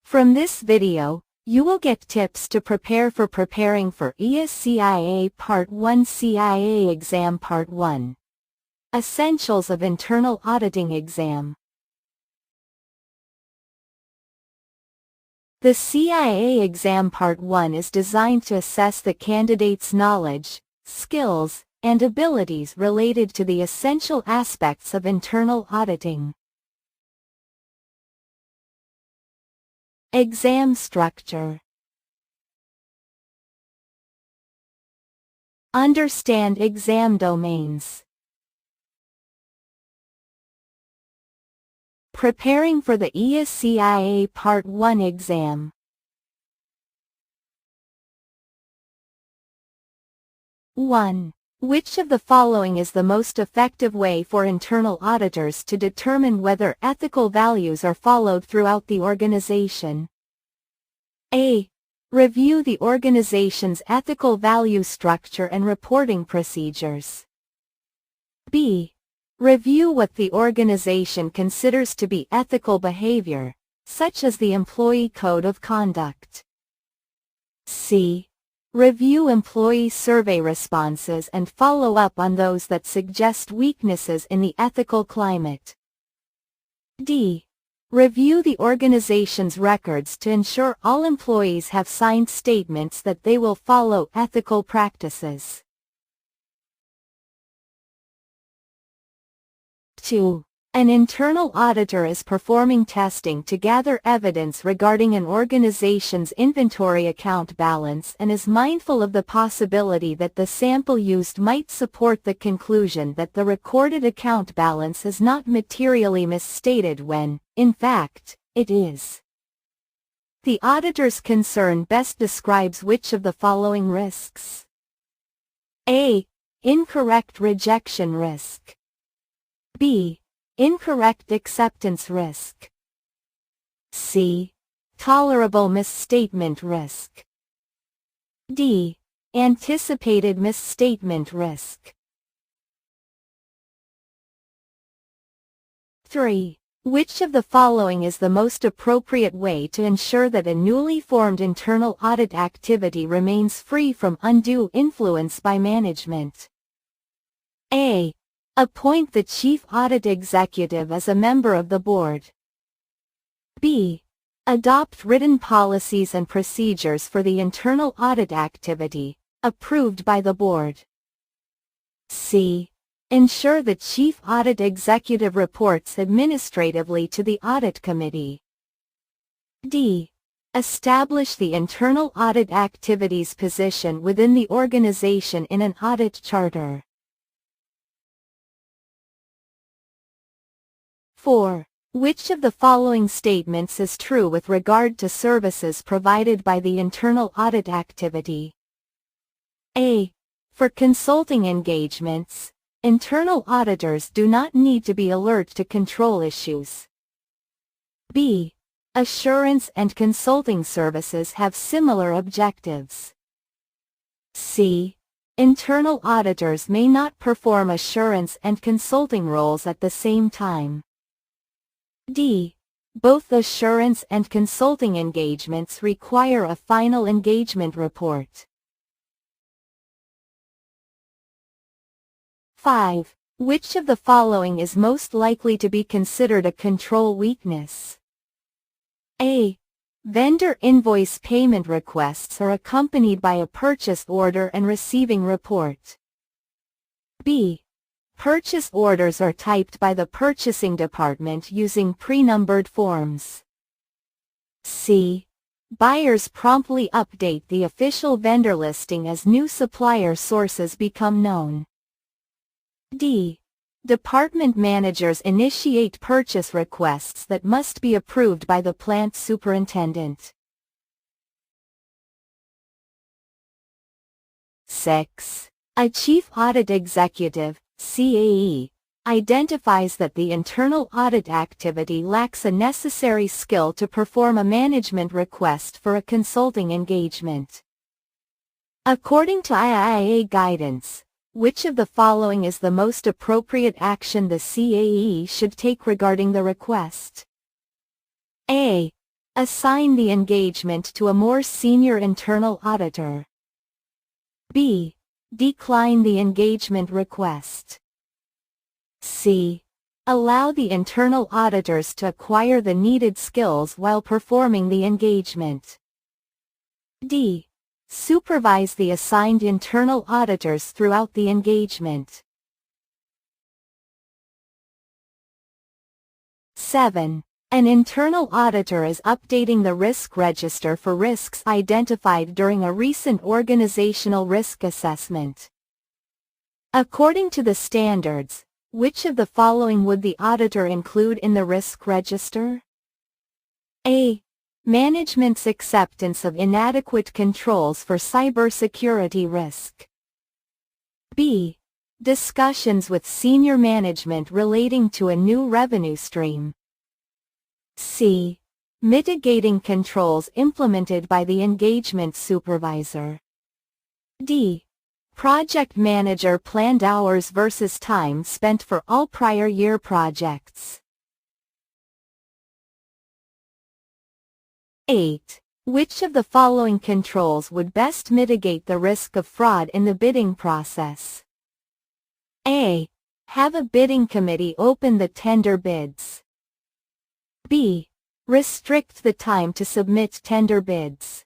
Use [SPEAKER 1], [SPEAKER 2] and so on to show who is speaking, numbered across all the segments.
[SPEAKER 1] From this video, you will get tips to prepare for preparing for IIA-CIA-Part1 CIA Exam Part 1. Essentials of Internal Auditing Exam. The CIA Exam Part 1 is designed to assess the candidate's knowledge, skills, and abilities related to the essential aspects of internal auditing. Exam structure. Understand exam domains. Preparing for the IIA-CIA Part 1 exam. One. Which of the following is the most effective way for internal auditors to determine whether ethical values are followed throughout the organization? A. Review the organization's ethical value structure and reporting procedures. B. Review what the organization considers to be ethical behavior, such as the Employee Code of Conduct. C. Review employee survey responses and follow up on those that suggest weaknesses in the ethical climate. D. Review the organization's records to ensure all employees have signed statements that they will follow ethical practices. 2. An internal auditor is performing testing to gather evidence regarding an organization's inventory account balance and is mindful of the possibility that the sample used might support the conclusion that the recorded account balance is not materially misstated when, in fact, it is. The auditor's concern best describes which of the following risks? A. Incorrect rejection risk. B. Incorrect acceptance risk. C. Tolerable misstatement risk. D. Anticipated misstatement risk. 3. Which of the following is the most appropriate way to ensure that a newly formed internal audit activity remains free from undue influence by management? A. Appoint the Chief Audit Executive as a member of the board. B. Adopt written policies and procedures for the internal audit activity, approved by the board. C. Ensure the Chief Audit Executive reports administratively to the Audit Committee. D. Establish the internal audit activity's position within the organization in an audit charter. 4. Which of the following statements is true with regard to services provided by the internal audit activity? A. For consulting engagements, internal auditors do not need to be alert to control issues. B. Assurance and consulting services have similar objectives. C. Internal auditors may not perform assurance and consulting roles at the same time. D. Both assurance and consulting engagements require a final engagement report. 5. Which of the following is most likely to be considered a control weakness? A. Vendor invoice payment requests are accompanied by a purchase order and receiving report. B. Purchase orders are typed by the purchasing department using pre-numbered forms. C. Buyers promptly update the official vendor listing as new supplier sources become known. D. Department managers initiate purchase requests that must be approved by the plant superintendent. 6. A Chief Audit Executive, CAE, identifies that the internal audit activity lacks a necessary skill to perform a management request for a consulting engagement. According to IIA guidance, which of the following is the most appropriate action the CAE should take regarding the request? A. Assign the engagement to a more senior internal auditor. B. Decline the engagement request. C. Allow the internal auditors to acquire the needed skills while performing the engagement. D. Supervise the assigned internal auditors throughout the engagement. 7. An internal auditor is updating the risk register for risks identified during a recent organizational risk assessment. According to the standards, which of the following would the auditor include in the risk register? A. Management's acceptance of inadequate controls for cybersecurity risk. B. Discussions with senior management relating to a new revenue stream. C. Mitigating controls implemented by the engagement supervisor. D. Project manager planned hours versus time spent for all prior year projects. 8. Which of the following controls would best mitigate the risk of fraud in the bidding process? A. Have a bidding committee open the tender bids. B. Restrict the time to submit tender bids.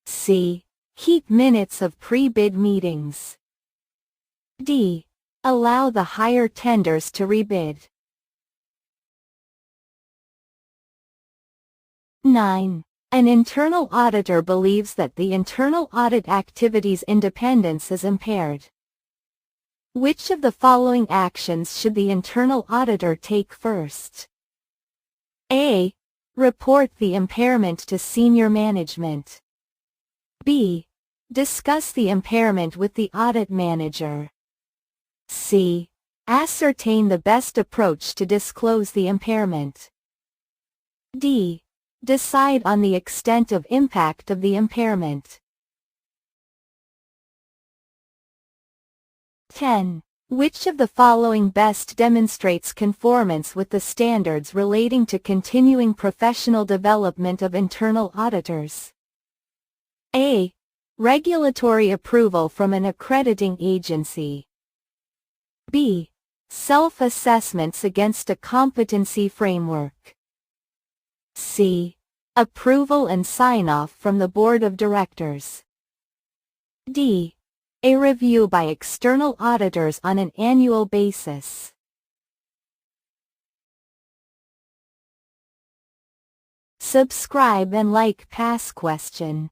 [SPEAKER 1] C. Keep minutes of pre-bid meetings. D. Allow the higher tenders to rebid. 9. An internal auditor believes that the internal audit activity's independence is impaired. Which of the following actions should the internal auditor take first? A. Report the impairment to senior management. B. Discuss the impairment with the audit manager. C. Ascertain the best approach to disclose the impairment. D. Decide on the extent of impact of the impairment. 10. Which of the following best demonstrates conformance with the standards relating to continuing professional development of internal auditors? A. Regulatory approval from an accrediting agency. B. Self-assessments against a competency framework. C. Approval and sign-off from the Board of Directors. D. A review by external auditors on an annual basis. Subscribe and like. Pass question.